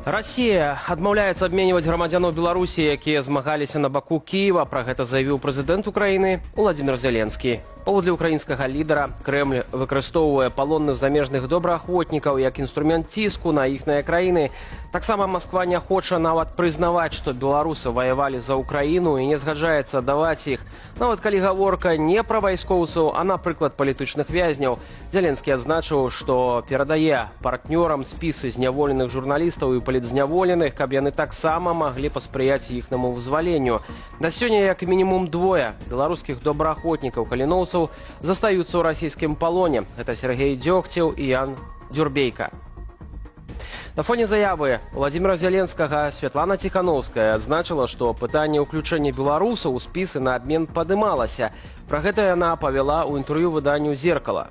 Россия адмаўляецца абменьваць грамадзянаў Беларусі, якія змагаліся на баку Киева. Пра гэта заявіў прэзідэнт Украіны Владимир Зеленскі. Паводле украінскага лідара, Кремль выкарыстоўвае палонных замежных добраахвотнікаў як інструмент ціску на іхныя краіны. Таксама Москва не хоча нават прызнаваць, што беларусы ваявалі за Украіну і не згаджаецца даваць іх. Нават калі гаворка не пра вайскоўцаў, а, напрыклад, палітычных вязняў. Зеленскі адзначыў, што перадае партнёрам спісы зняволеных журналістаў і палітзняволеных, каб яны таксама маглі паспрыяць іхнаму вызваленню. На сёння як мінімум двое беларускіх добраахвотнікаў-каліноўцаў застаюцца ў расійскім палоне. Гэта Сергей Дзёгцеў і Ян Дзюрбейка. На фоне заявы Владимира Зеленскага Святлана Ціхановская адзначыла, што пытанне ўключэння беларусаў у спісы на абмен падымалася. Пра гэта яна павяла ў інтэрв'ю выданню «Зеркало».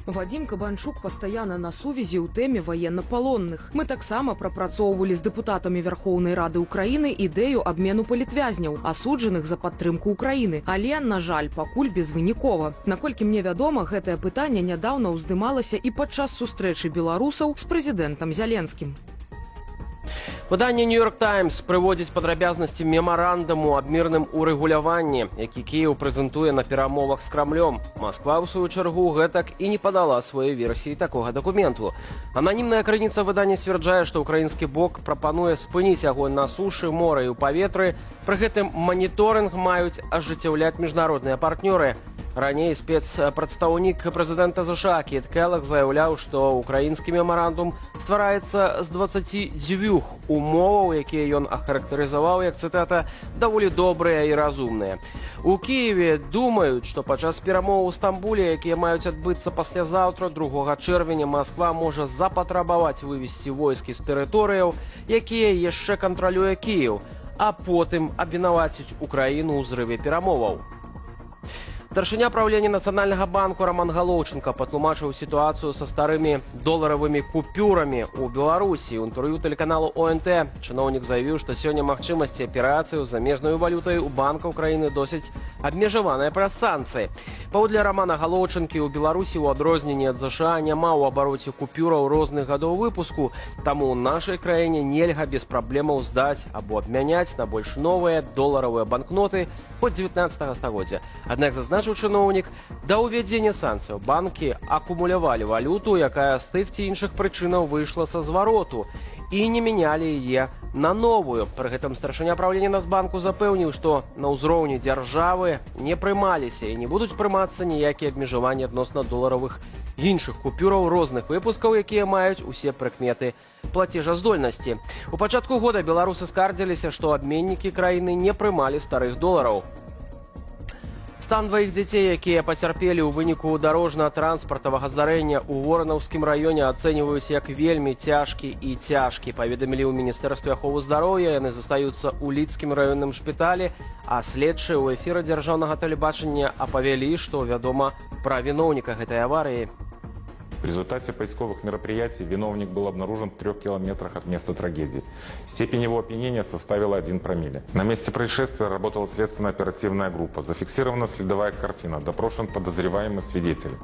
Вадим Кабанчук постоянно на сувязі ў тэме военнополонных. Мы таксама прапрацоўвалі з дэпутатамі Верховнай Рады Украіны ідэю абмену палітвязняў, асуджаных за падтрымку Украіны. Але, на жаль, пакуль безвынікова. Наколькі мне вядома, гэтае пытанне нядаўна ўздымалася і падчас сустрэчы беларусаў з прэзідэнтам Зеленскім. Выданне «Нью-Йорк Таймс» прыводзіць падрабязнасці мемарандуму аб мірным урэгуляванні, які Кіеў прэзентуе на перамовах з Крамлём. Масква, ў сваю чаргу, гэтак і не падала сваёй версіі такога дакументу. Ананімная крыніца выдання сцвярджае, што ўкраінскі бок прапануе спыніць агонь на сушы, моры і ў паветры. Пры гэтым маніторынг маюць ажыццяўляць міжнародныя партнёры. Раней спецпрадстаўнік прэзідэнта США Кіт Келлог заяўляў, што украінскі мемарандум ствараецца з 22 умоваў, якія ён ахарактарызаваў, як цытата, даволі добрыя і разумныя. У Кіеве думаюць, што падчас перамоў у Стамбуле, якія маюць адбыцца паслязаўтра, 2 чэрвеня, Масква можа запатрабаваць вывесці войскі з тэрыторыяў, якія яшчэ кантралюе Кіеў, а потым абвінаваціць Украіну ў зрыве перамоваў. Старшыня правлення Нацыянальнага банку Роман Галоўченка патлумачыў сітуацыю са старымі доларавымі купюрамі ў Беларусі. У інтэрв'ю тэлеканалу ОНТ чыноўнік заявіў, што сёння магчымасці аперацыі з замежнай валютай у банкаў краіны досыць абмежаваныя праз санкцыі. Паводле Романа Галоўченкі, у Беларусі ў адрозненні ад США няма ў абароце купюраў розных гадоў выпуску, таму ў нашай краіне нельга без праблемаў здаць або абмяняць на больш новыя доларавыя банкноты хоць 19 стагоддзя. Аднак зазначыў чыноўнік, да ўвядзення санкцыяў банкі акумулявалі валюту, якая з тых ці іншых прычынаў выйшла са звароту, і не мянялі яе на новую. Пры гэтым старшыня правлення Нацбанку запэўніў, што на ўзроўні дзяржавы не прымаліся і не будуць прымацца ніякія абмежаванні адносна доларавых іншых купюраў розных выпускаў, якія маюць усе прыкметы плацежаздольнасці. У пачатку года беларусы скардзіліся, што абменнікі краіны не прымалі старых долараў. Стан дваіх дзяцей, якія пацярпелі ў выніку дарожна-транспартавага здарэння ў Воранаўскім раёне, ацэньваюць як вельмі цяжкі і цяжкі. Паведамілі ў Міністэрстве аховы здароўя, яны застаюцца ў Лідскім раённым шпіталі, а следчыя ў эфіры дзяржаўнага тэлебачання апавялі, што вядома пра віноўніка гэтай аварыі. В результате поисковых мероприятий виновник был обнаружен в 3 километрах от места трагедии. Степень его опьянения составила 1 промилле. На месте происшествия работала следственно-оперативная группа. Зафиксирована следовая картина. Допрошен подозреваемый свидетель.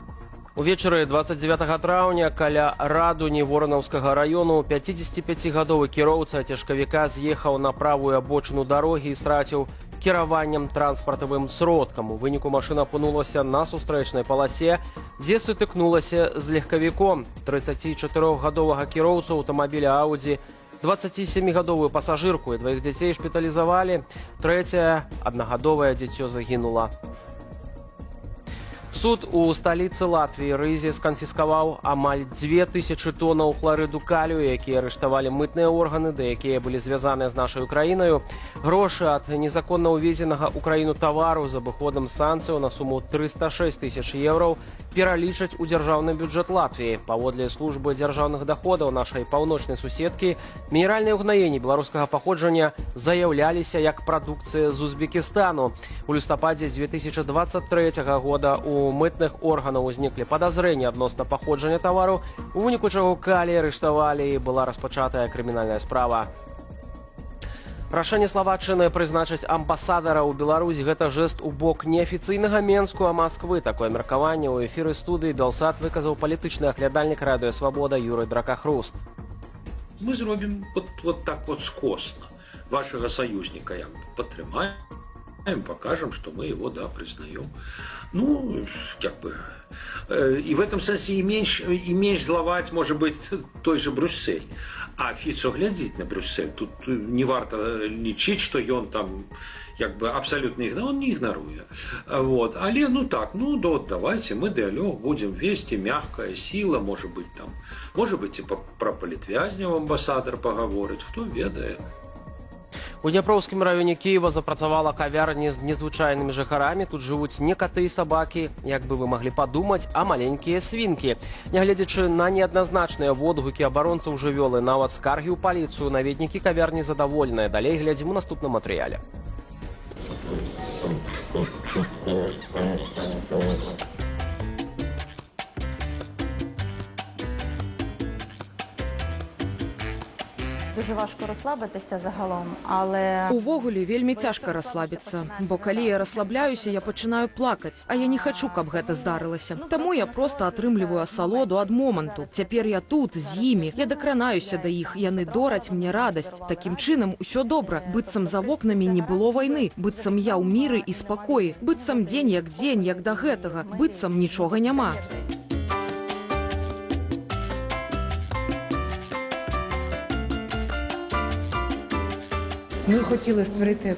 Увечары 29 траўня каля Радуні Воранаўскага раёну 55-гадовы кіроўца цяжкавіка з'ехаў на правую абочыну дарогі і страціў кіраваннем транспартавым сродкам. У выніку машына апынулася на сустрэчнай паласе, дзе сутыкнулася з легкавіком. 34-гадовага кіроўцу аўтамабіля Ауді, 27-гадовую пасажырку і 2 дзяцей шпіталізавалі. 3-е аднагадовае дзіцё загінула. Суд у сталіцы Латвіі Рызе сканфіскаваў амаль 2000 тоннаў хларыду калію, якія арыштавалі мытныя органы, да якія былі звязаныя з нашай краінаю. Грошы ад незаконна ўвезенага ў краіну тавару з абыходам санкцыяў на суму 306 тысяч еўраў пералічаць у дзяржаўны бюджэт Латвіі. Паводле службы дзяржаўных даходаў нашай паўночнай суседкі, мінеральныя ўгнаенні беларускага паходжання заяўляліся як прадукцыя з Узбекістану. У лістападзе 2023 года у мытных органаў узніклі падазрэнні адносна паходжання тавару, у выніку чаго калій арыштавалі і была распачатая крымінальная справа. Рашэнне Славаччыны прызначыць амбасадара ў Беларусь – гэта жэст у бок неафіцыйнага Менску, а Масквы. Такое меркаванне ў эфіры студыі Белсат выказаў палітычны аглядальнік радыё «Свабода» Юрый Дракахруст. Мы зробім вот так вот скосна. Вашего союзника я подтримаем, покажем, что мы его, да, признаем. Ну, как бы... И в этом смысле и меньше зловать, может быть, той же Брюссель. А Фіцо глядзіць на Брюссель. Тут не варто лічыць, што ён там як бы абсолютно он не ігноруе. Вот. Але, ну так, ну да, давайте мы диалог будем вести, мягкая сила, может быть, и про палітвязняў амбасадар поговорить, кто ведае. У Дняпроўскім раёне Кіева запрацавала кавярня з незвычайнымі жыхарамі. Тут жывуць не каты і сабакі, як бы вы маглі падумаць, а маленькія свінкі. Нягледзячы на неадназначныя водгукі абаронцаў жывёлы, нават скаргі ў паліцыю, наведнікі кавярні задаволеныя. Далей глядзім у наступным матэрыяле. Дуже важко розслабитися загалом, але... Увогуле вельмі цяжка расслабіцца, бо калі я расслабляюся, я пачынаю плакаць, а я не хачу, каб гэта здарылася. Таму я проста атрымліваю асалоду ад моманту. Цяпер я тут, з імі, я дакранаюся да іх, яны дораць мне радасць. Такім чынам усё добра, быццам за вокнамі не было вайны, быццам я ў міры і спакоі, быццам дзень, як да гэтага, быццам нічога няма. Ми хотіли створити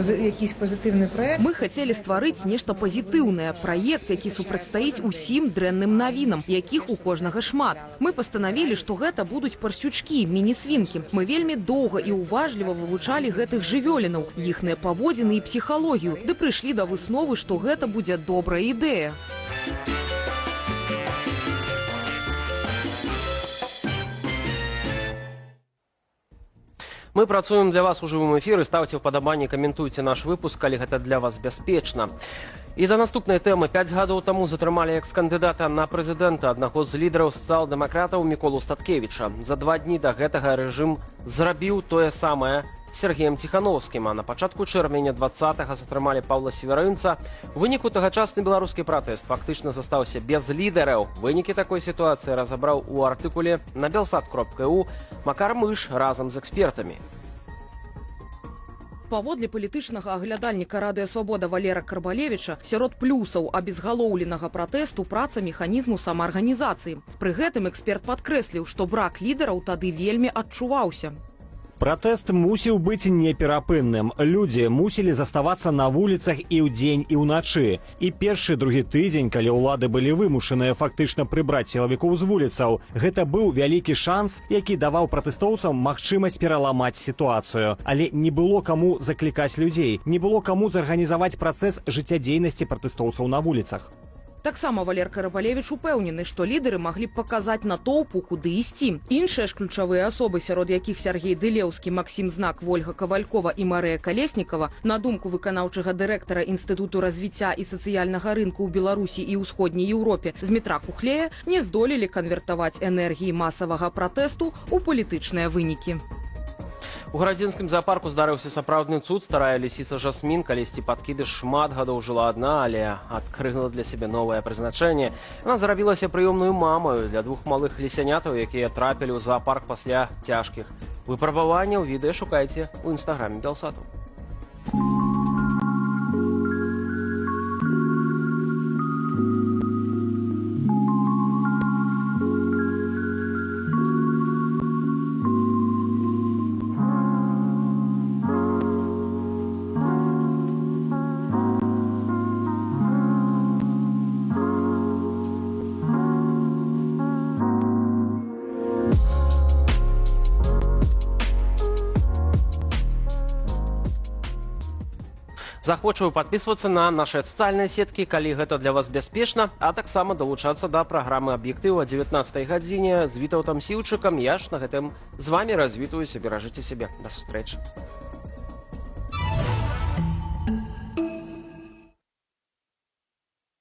якийсь позитивний проєкт. Мы хацелі стварыць нешта пазітыўнае, праект, які супрацьстаіць усім дрэнным навінам, якіх у кожнага шмат. Мы пастанавілі, што гэта будуць парсючкі, міні-свінкі. Мы вельмі доўга і уважліва вывучалі гэтых жывёлінаў, іхныя паводзіны і псіхалогію, ды прыйшлі да высновы, што гэта будзе добрая ідэя. Мы працуем для вас у жывым эфіры. Ставце ўпадабанні, каментуйце наш выпуск, калі гэта для вас бяспечна. І да наступнай тэмы. 5 гадоў таму затрымалі экс-кандыдата на прэзідэнта, аднаго з лідараў сацыял-дэмакратаў Міколу Статкевіча. За 2 дні да гэтага рэжым зрабіў тое самае Сергеем Ціхановскім, а на пачатку чэрвеня 20-го затрымалі Паўла Северынца. У выніку тагачасны беларускі пратэст фактычна застаўся без лідараў. Вынікі такой сітуацыі разабраў у артыкуле на belsat.eu Макар Мыш разам з экспертамі. Паводле палітычнага аглядальніка Радыё Свабода Валера Карбалевіча, сярод плюсаў абезгалоўленага пратэсту праца механізму самаарганізацыі. Пры гэтым эксперт падкрэсліў, што брак лідараў тады вельмі адчуваўся. Пратэст мусіў быць неперапынным. Людзі мусілі заставацца на вуліцах і ўдзень, і ўначы. І першы-другі тыдзень, калі ўлады былі вымушаныя фактычна прыбраць сілавікоў з вуліцаў, гэта быў вялікі шанс, які даваў пратэстоўцам магчымасць пераламаць сітуацыю. Але не было каму заклікаць людзей, не было каму зарганізаваць працэс жыццядзейнасці пратэстоўцаў на вуліцах. Таксама Валер Карбалевіч упэўнены, што лідары маглі б паказаць натоўпу, куды ісці. Іншыя ж ключавыя асобы, сярод якіх Сергей Дылеўскі, Максім Знак, Вольга Кавалькова і Марыя Калеснікава, на думку выканаўчага дырэктара Інстытуту развіцця і сацыяльнага рынку ў Беларусі і ўсходняй Еўропе Змітра Кухлея, не здолелі канвертаваць энергіі масавага пратэсту ў палітычныя вынікі. У гарадзінскім зоапарку здарыўся сапраўдны цуд. Старая лісіца Жасмін, калісьці падкідыш шмат гадоў жыла адна, але адкрыла для сябе новае прызначэнне. Яна зрабілася прыёмную мамаю для 2 малых лісянятаў, якія трапілі ў зоапарк пасля цяжкіх выпрабаванняў. Відэа шукайце ў інстаграме Белсату. Захочу падпісвацца на наши сацыяльныя сеткі, калі гэта для вас бяспечна, а таксама далучацца да праграмы «Аб'ектыў» о 19 гадзіне з Вітаўтам Сіўчыкам. Я ж на гэтым з вами развітваюся. Беражыце сябе. Да сустрэчы.